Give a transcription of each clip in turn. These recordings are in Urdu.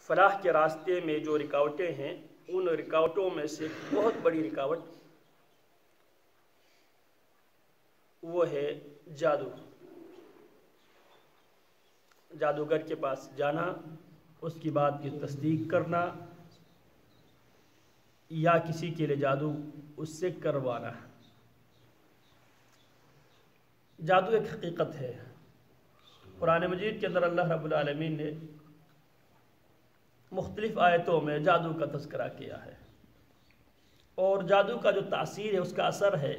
فلاح کے راستے میں جو رکاوٹیں ہیں ان رکاوٹوں میں سے بہت بڑی رکاوٹ وہ ہے جادو. جادوگر کے پاس جانا، اس کی بات کی تصدیق کرنا یا کسی کے لیے جادو اس سے کروانا. جادو ایک حقیقت ہے. قرآن مجید کے اندر اللہ رب العالمین نے مختلف آیتوں میں جادو کا تذکرہ کیا ہے، اور جادو کا جو تاثیر ہے، اس کا اثر ہے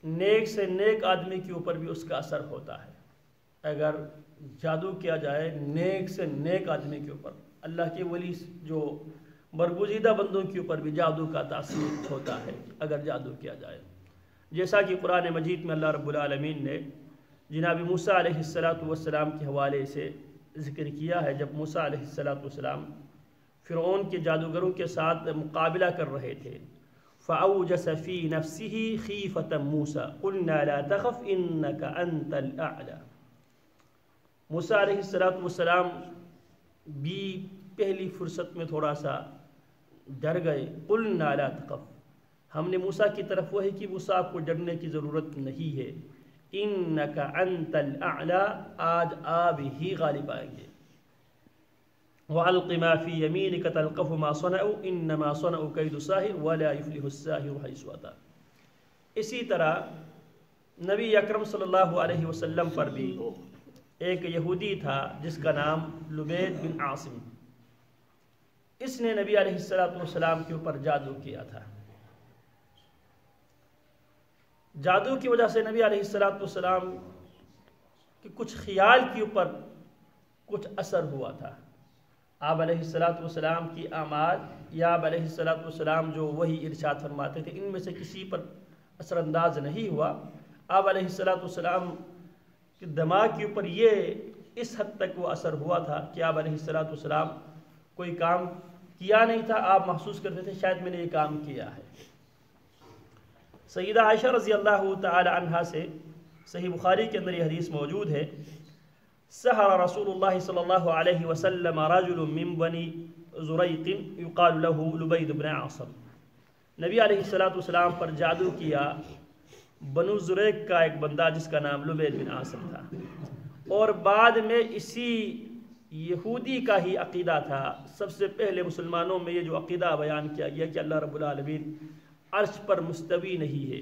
نیک سے نیک آدمی کے اوپر بھی اس کا اثر ہوتا ہے. اگر جادو کیا جائے نیک سے نیک آدمی کے اوپر، اللہ کے ولی جو برگزیدہ بندوں کے اوپر بھی جادو کا تاثیر ہوتا ہے اگر جادو کیا جائے. جیسا کہ قرآن مجید میں اللہ رب العالمین نے جناب موسیٰ علیہ السلام کے حوالے سے ذکر کیا ہے. جب موسیٰ علیہ السلام فرعون کے جادوگروں کے ساتھ مقابلہ کر رہے تھے، فَأَوْجَسَ فِي نَفْسِهِ خِيفَةً مُوسَى قُلْنَا لَا تَخَفْ إِنَّكَ أَنْتَ الْأَعْلَى. موسیٰ علیہ السلام بھی پہلی فرصت میں تھوڑا سا ڈر گئے. قُلْنَا لَا تَخَفْ، ہم نے موسیٰ کی طرف وحی کی، موسیٰ آپ کو ڈرنے کی ضرورت نہیں ہے. إِنَّكَ أَنْتَ الْأَعْلَى، آج آپ ہی غالب آئیں گے. وَأَلْقِ مَا فِي يَمِينِكَ تَلْقَفُ مَا صَنَعُوا إِنَّمَا صَنَعُوا كَيْدُ سَاحِرٍ وَلَا يُفْلِحُ السَّاحِرُ حَيْثُ أَتَىٰ. اسی طرح نبی اکرم صلی اللہ علیہ وسلم پر بھی ایک یہودی تھا جس کا نام لبید بن عاصم. اس نے نبی علیہ السلام کے اوپر جادو کیا تھا. جادو کی وجہ سے نبی علیہ السلام کے کچھ خیال کے اوپر کچھ اثر ہوا تھا. آپ علیہ السلام کی اعمال یا آپ علیہ السلام جو وہی ارشاد فرماتے تھے، ان میں سے کسی پر اثر انداز نہیں ہوا. آپ علیہ السلام کے دماغ کے اوپر یہ اس حد تک وہ اثر ہوا تھا کہ آپ علیہ السلام کوئی کام کیا نہیں تھا، آپ محسوس کرتے تھے شاید میں نے یہ کام کیا ہے. سیدہ عائشہ رضی اللہ تعالی عنہا سے صحیح بخاری کے اندر یہ حدیث موجود ہے، سحر رسول اللہ صلی اللہ علیہ وسلم رجل من بنی زریق یقال له لبید بن عاصم. نبی علیہ السلام پر جادو کیا بنو زریق کا ایک بندہ جس کا نام لبید بن عاصم تھا، اور بعد میں اسی یہودی کا ہی عقیدہ تھا. سب سے پہلے مسلمانوں میں یہ جو عقیدہ بیان کیا گیا کہ اللہ رب العالمین عرش پر مستوی نہیں ہے،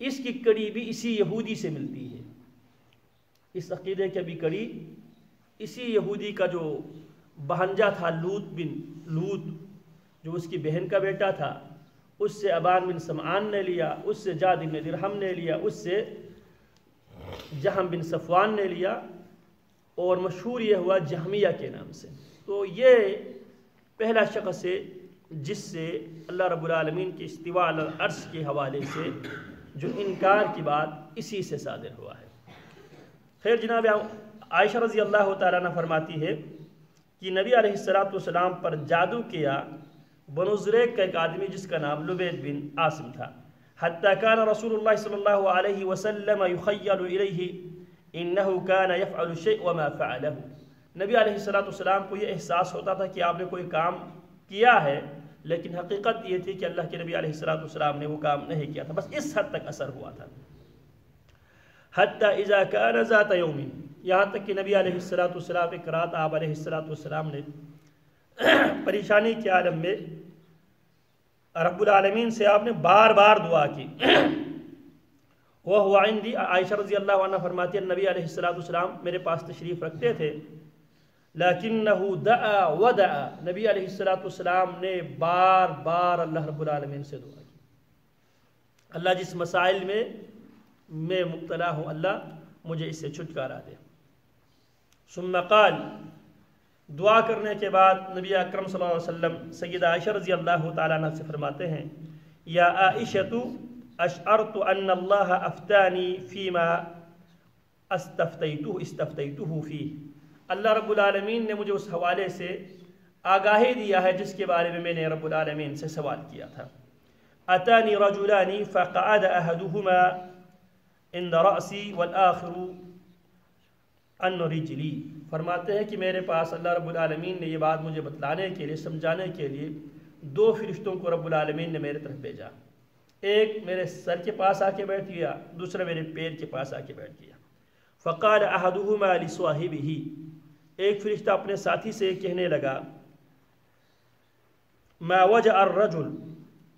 اس کی کڑی بھی اسی یہودی سے ملتی ہے. اس عقیدے کی بھی کڑی اسی یہودی کا جو بہنجا تھا لوط جو اس کی بہن کا بیٹا تھا، اس سے ابان بن سمعان نے لیا، اس سے جاد بن درہم نے لیا، اس سے جہم بن صفوان نے لیا، اور مشہور یہ ہوا جہمیہ کے نام سے. تو یہ پہلا شخص ہے جس سے اللہ رب العالمین کی استواء علی العرش کے حوالے سے جو انکار کی بات اسی سے صادر ہوا ہے. خیر جناب عائشہ رضی اللہ تعالیٰ عنہ فرماتی ہے کہ نبی علیہ السلام پر جادو کیا بنو زریق کا ایک آدمی جس کا نام لبید بن عاصم تھا. حتی کان رسول اللہ صلی اللہ علیہ وسلم یخیل الیہ انہ کان یفعل الشیء وما فعلہ. نبی علیہ السلام کو یہ احساس ہوتا تھا کہ آپ نے کوئی کام کیا ہے، لیکن حقیقت یہ تھی کہ اللہ کے نبی علیہ السلام نے وہ کام نہیں کیا تھا، بس اس حد تک اثر ہوا تھا. حتی اذا کان ذات یوم، یہاں تک کہ نبی علیہ السلام ایک رات آپ علیہ السلام نے پریشانی کے عالم میں رب العالمین سے آپ نے بار بار دعا کی. وہ عندی، عائشہ رضی اللہ عنہ فرماتی ہے نبی علیہ السلام میرے پاس تشریف رکھتے تھے، لیکنہ دعا ودعا، نبی علیہ السلام نے بار بار اللہ رب العالمین سے دعا کی، اللہ جس مسائل میں میں مبتلا ہوں اللہ مجھے اس سے چھٹکارا دے. ثم قال، دعا کرنے کے بعد نبی اکرم صلی اللہ علیہ وسلم سیدہ عائشہ رضی اللہ تعالیٰ عنہ سے فرماتے ہیں، یا عائشۃ اشعرت ان اللہ افتانی فیما استفتیتہ فیہ. اللہ رب العالمین نے مجھے اس حوالے سے آگاہی دیا ہے جس کے بارے میں میں نے رب العالمین سے سوال کیا تھا. اتانی رجلان فقعد احدهما عند رأسی والآخر ان رجلی، فرماتے ہیں کہ میرے پاس اللہ رب العالمین نے یہ بات مجھے بتلانے کے لیے، سمجھانے کے لیے 2 فرشتوں کو رب العالمین نے میرے طرف بھیجا. ایک میرے سر کے پاس آ کے بیٹھ گیا، دوسرا میرے پیر کے پاس آ کے بیٹھ گیا. فقال احدهما لصاحبه، ایک فرشتہ اپنے ساتھی سے کہنے لگا ما وجع الرجل،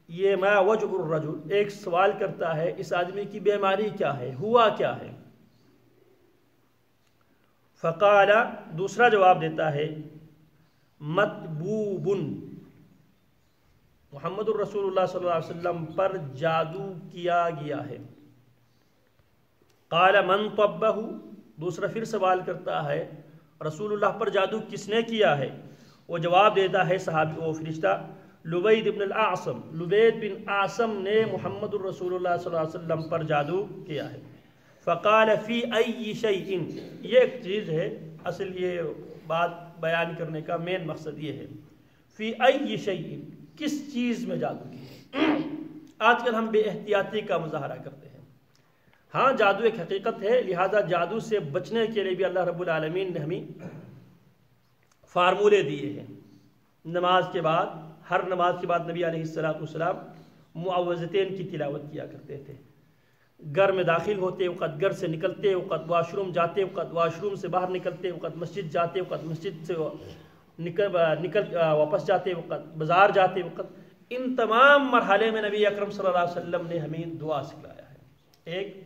یہ ما وجع الرجل ایک سوال کرتا ہے اس آدمی کی بیماری کیا ہے، ہوا کیا ہے. فقال، دوسرا جواب دیتا ہے مطبوب، محمد الرسول اللہ صلی اللہ علیہ وسلم پر جادو کیا گیا ہے. قال من طبہ، دوسرا پھر سوال کرتا ہے رسول اللہ پر جادو کس نے کیا ہے. وہ جواب دیتا ہے صحابی وہ فرشتہ لبید بن الاعصم، لبید بن اعصم نے محمد الرسول اللہ صلی اللہ علیہ وسلم پر جادو کیا ہے. فقال فی ای شیء، یہ ایک چیز ہے، اصل یہ بات بیان کرنے کا مین مقصد یہ ہے. فی ای شیء، کس چیز میں جادو کی. آج کل ہم بے احتیاطی کا مظاہرہ کرتے ہیں. ہاں جادو ایک حقیقت ہے، لہذا جادو سے بچنے کے لیے بھی اللہ رب العالمین نے ہمیں فارمولے دیے ہیں. نماز کے بعد، ہر نماز کے بعد نبی علیہ السلام معوذتین کی تلاوت کیا کرتے تھے. گھر میں داخل ہوتے وقت، گھر سے نکلتے وقت، واش روم جاتے وقت، واش روم سے باہر نکلتے وقت، مسجد جاتے وقت، مسجد سے واپس جاتے وقت، بازار جاتے وقت، ان تمام مرحلے میں نبی اکرم صلی اللہ علیہ وسلم نے ہمیں دعا سکھلایا ہے. ایک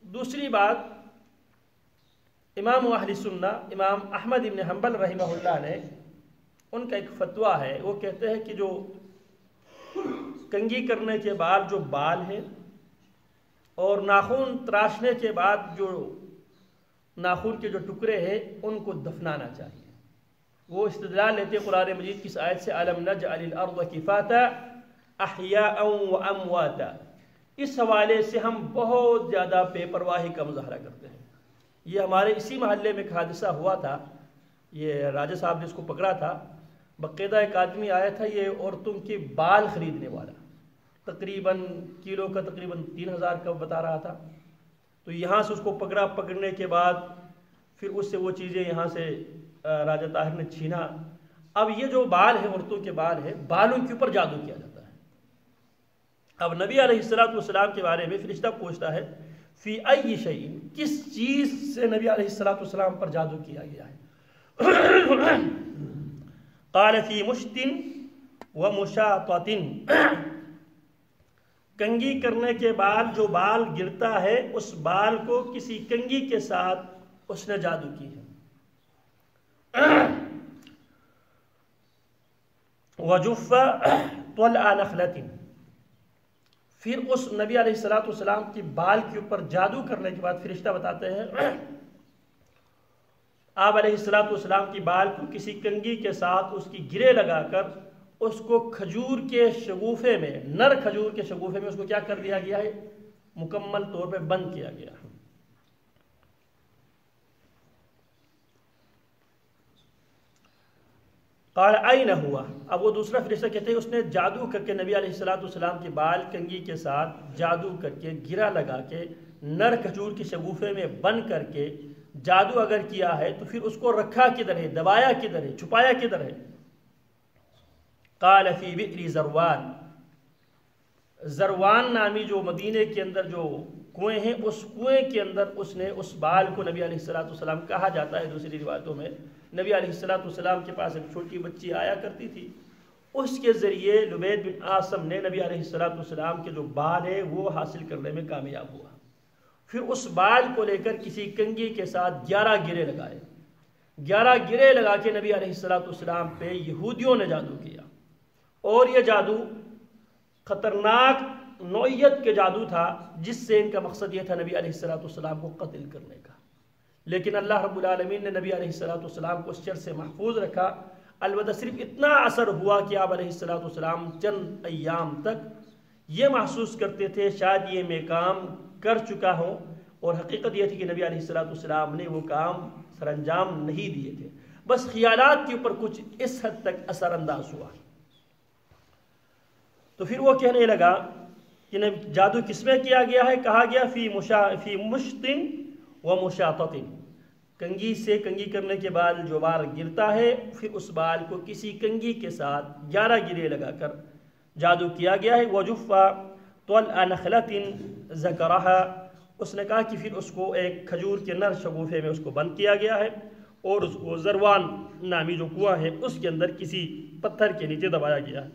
دوسری بات، امام اہل سنہ امام احمد بن حنبل رحمہ اللہ نے، ان کا ایک فتویٰ ہے، وہ کہتے ہیں کہ جو کنگھی کرنے کے بعد جو بال ہیں اور ناخن تراشنے کے بعد جو ناخن کے جو ٹکڑے ہیں ان کو دفنانا چاہیے. وہ استدلال لیتے قرآن مجید کی اس آیت سے أَلَمْ نَجْعَلِ الْأَرْضَ كِفَاتًا أَحْيَاءً وَأَمْوَاتًا. اس حوالے سے ہم بہت زیادہ بے پرواہی کا مظاہرہ کرتے ہیں. یہ ہمارے اسی محلے میں ایک حادثہ ہوا تھا، یہ راجہ صاحب نے اس کو پکڑا تھا. باقاعدہ ایک آدمی آیا تھا، یہ عورتوں کے بال خریدنے والا، تقریباً کلو کا تقریباً 3000 کا بتا رہا تھا. تو یہاں سے اس کو پکڑا، پکڑنے کے بعد پھر اس سے وہ چیزیں یہاں سے راجہ طاہر نے چھینا. اب یہ جو بال ہے، عورتوں کے بال ہے، بالوں کے اوپر جادو کیا جاتا ہے. اب نبی علیہ السلام کے بارے میں فرشتہ پوچھتا ہے فی ای شیء، کس چیز سے نبی علیہ السلام پر جادو کیا گیا ہے. قال فی مشت و مشاطۃ، کنگھی کرنے کے بعد جو بال گرتا ہے اس بال کو کسی کنگھی کے ساتھ اس نے جادو کی ہے. وجف طلع نخلۃ، پھر اس نبی علیہ السلام کی بال کے اوپر جادو کرنے کے بعد فرشتہ بتاتے ہیں آپ علیہ السلام کی بال کو کسی کنگھی کے ساتھ اس کی گرے لگا کر اس کو کھجور کے شگوفے میں، نر کھجور کے شگوفے میں اس کو کیا کر دیا گیا ہے، مکمل طور پہ بند کیا گیا. قال این ہوا، اب وہ دوسرا فرشتہ کہتے ہیں اس نے جادو کر کے نبی علیہ السلام کے بال کنگھی کے ساتھ جادو کر کے گرا لگا کے نر کھجور کے شگوفے میں بند کر کے جادو اگر کیا ہے تو پھر اس کو رکھا کدھر ہے، دبایا کدھر ہے، چھپایا کدھر ہے. قال فی بئر زروان، زروان نامی جو مدینے کے اندر جو کنویں ہیں، اس کنویں کے اندر اس نے اس بال کو، نبی علیہ السلام کہا جاتا ہے دوسری روایتوں میں نبی علیہ السلام کے پاس ایک چھوٹی بچی آیا کرتی تھی، اس کے ذریعے لبید بن اعصم نے نبی علیہ السلام کے جو بال ہے وہ حاصل کرنے میں کامیاب ہوا. پھر اس بال کو لے کر کسی کنگھی کے ساتھ 11 گرے لگائے، 11 گرے لگا کے نبی علیہ السلام پہ یہودیوں نے جادو کیا. اور یہ جادو خطرناک نوعیت کے جادو تھا جس سے ان کا مقصد یہ تھا نبی علیہ السلام کو قتل کرنے کا. لیکن اللہ رب العالمین نے نبی علیہ السلام کو اس شر سے محفوظ رکھا. البتہ صرف اتنا اثر ہوا کہ آپ علیہ السلام چند ایام تک یہ محسوس کرتے تھے شاید یہ میں کام کر چکا ہوں، اور حقیقت یہ تھی کہ نبی علیہ السلام نے وہ کام سر انجام نہیں دیے تھے، بس خیالات کے اوپر کچھ اس حد تک اثر انداز ہوا. تو پھر وہ کہنے لگا کہ جادو کس میں کیا گیا ہے، کہا گیا فی مشت و مشاطۃ، کنگھی سے کنگھی کرنے کے بعد جو بال گرتا ہے پھر اس بال کو کسی کنگھی کے ساتھ 11 گرے لگا کر جادو کیا گیا ہے. وجفا طلع نخلة ذکرها، اس نے کہا کہ پھر اس کو ایک کھجور کے نر شگوفے میں اس کو بند کیا گیا ہے اور اس کو زروان نامی جو کنواں ہے اس کے اندر کسی پتھر کے نیچے دبایا گیا ہے.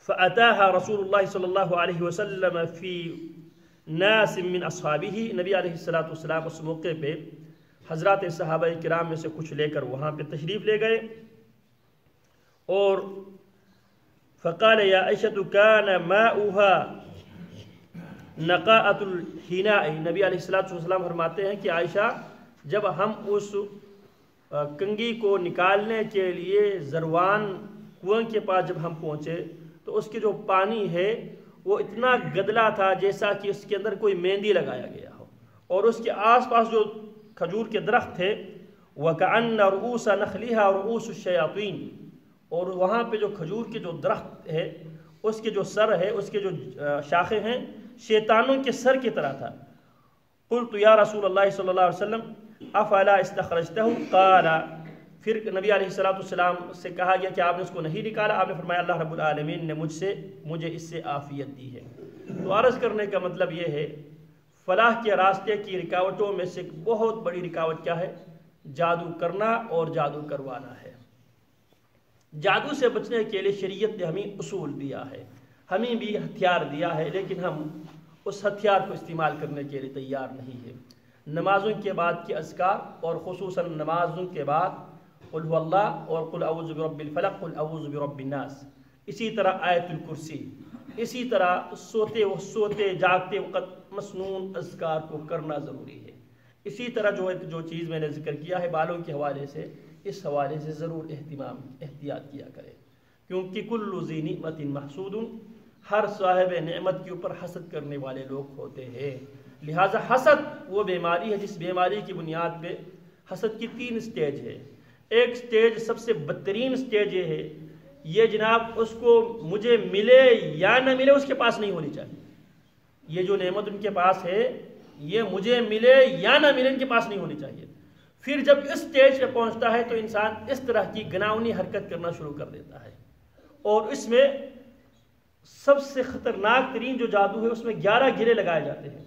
فأتاها رسول اللہ صلی اللہ علیہ وسلم فی ناس من اصحابہ، نبی علیہ السلام اس موقع پہ حضرات صحابہ کرام میں سے کچھ لے کر وہاں پہ تشریف لے گئے اور فقال یا عائشۃ کان ماؤها نقاءۃ الحناء، نبی علیہ السلام فرماتے ہیں کہ عائشہ جب ہم اس کنگھی کو نکالنے کے لیے زروان کنویں کے پاس جب ہم پہنچے تو اس کے جو پانی ہے وہ اتنا گدلا تھا جیسا کہ اس کے اندر کوئی مہندی لگایا گیا ہو، اور اس کے آس پاس جو کھجور کے درخت تھے وَكَأَنَّ رُؤُوسَ نَخْلِهَا رُؤُوسُ الشَّيَاطِينِ، اور وہاں پہ جو کھجور کے جو درخت ہے اس کے جو سر ہے، اس کے جو شاخیں ہیں شیطانوں کے سر کی طرح تھا. قلت یا رسول اللہ صلی اللہ علیہ وسلم افلا استخرجتہ، قال، پھر نبی علیہ السلام سے کہا گیا کہ آپ نے اس کو نہیں نکالا. آپ نے فرمایا اللہ رب العالمین نے مجھے اس سے عافیت دی ہے. تو عرض کرنے کا مطلب یہ ہے فلاح کے راستے کی رکاوٹوں میں سے ایک بہت بڑی رکاوٹ کیا ہے؟ جادو کرنا اور جادو کروانا ہے. جادو سے بچنے کے لیے شریعت نے ہمیں اصول دیا ہے، ہمیں بھی ہتھیار دیا ہے، لیکن ہم اس ہتھیار کو استعمال کرنے کے لیے تیار نہیں ہے. نمازوں کے بعد کے اذکار اور خصوصاً نمازوں کے بعد قل هو اللہ اور قل اعوذ برب الفلق قل اعوذ برب الناس، اسی طرح آیت الکرسی، اسی طرح سوتے جاگتے وقت مسنون اذکار کو کرنا ضروری ہے. اسی طرح جو چیز میں نے ذکر کیا ہے بالوں کے حوالے سے، اس حوالے سے ضرور احتیاط کیا کرے، کیونکہ کل ذی نعمت محسود، ہر صاحب نعمت کے اوپر حسد کرنے والے لوگ ہوتے ہیں. لہٰذا حسد وہ بیماری ہے جس بیماری کی بنیاد پہ حسد کی 3 سٹیج ہے. ایک سٹیج سب سے بدترین سٹیج یہ ہے، یہ جناب اس کو مجھے ملے یا نہ ملے اس کے پاس نہیں ہونی چاہیے. یہ جو نعمت ان کے پاس ہے یہ مجھے ملے یا نہ ملے ان کے پاس نہیں ہونی چاہیے. پھر جب اس سٹیج پہ پہنچتا ہے تو انسان اس طرح کی گناؤنی حرکت کرنا شروع کر دیتا ہے، اور اس میں سب سے خطرناک ترین جو جادو ہے اس میں 11 گرے لگائے جاتے ہیں.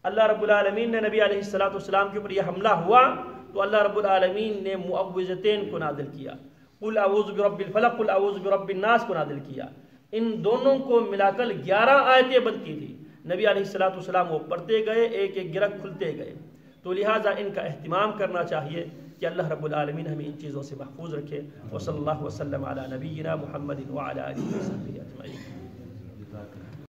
اللہ رب العالمین نے نبی علیہ السلام کے اوپر یہ حملہ ہوا تو اللہ رب العالمین نے معوذتین کو نازل کیا، قل اعوذ برب الفلق قل اعوذ برب الناس کو نازل کیا. ان دونوں کو ملا کر 11 آیتیں بند کی تھی. نبی علیہ السلام وہ پڑھتے گئے، ایک ایک گرہ کھلتے گئے. تو لہٰذا ان کا اہتمام کرنا چاہیے کہ اللہ رب العالمین ہمیں ان چیزوں سے محفوظ رکھے. وصلی اللہ وسلم علی نبینا محمد وعلی آلہ وصحبہ اجمعین.